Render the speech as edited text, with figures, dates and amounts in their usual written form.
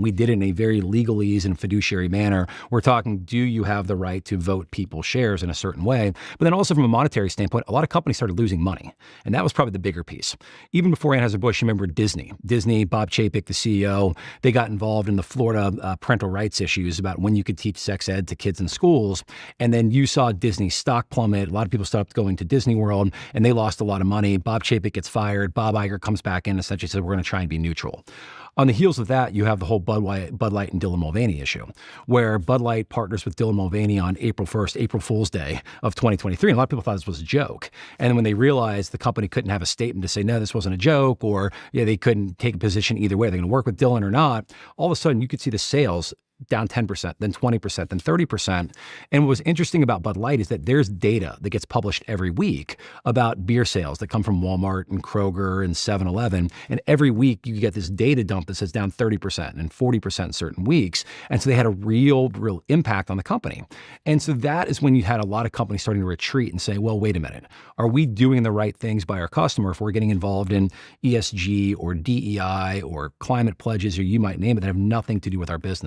We did it in a very legalese and fiduciary manner. We're talking, do you have the right to vote people's shares in a certain way? But then also from a monetary standpoint, a lot of companies started losing money. And that was probably the bigger piece. Even before Anheuser-Busch, you remember Disney. Disney, Bob Chapek, the CEO, they got involved in the Florida parental rights issues about when you could teach sex ed to kids in schools. And then you saw Disney stock plummet. A lot of people stopped going to Disney World, and they lost a lot of money. Bob Chapek gets fired. Bob Iger comes back in and essentially says, we're going to try and be neutral. On the heels of that, you have the whole Bud Light and Dylan Mulvaney issue, where Bud Light partners with Dylan Mulvaney on April 1st, April Fool's Day of 2023. And a lot of people thought this was a joke. And then when they realized the company couldn't have a statement to say, no, this wasn't a joke, or they couldn't take a position either way, they're going to work with Dylan or not, all of a sudden you could see the sales down 10%, then 20%, then 30%. And what was interesting about Bud Light is that there's data that gets published every week about beer sales that come from Walmart and Kroger and 7-Eleven. And every week you get this data dump that says down 30% and 40% in certain weeks. And so they had a real impact on the company. And so that is when you had a lot of companies starting to retreat and say, well, wait a minute, are we doing the right things by our customer if we're getting involved in ESG or DEI or climate pledges, or you might name it, that have nothing to do with our business?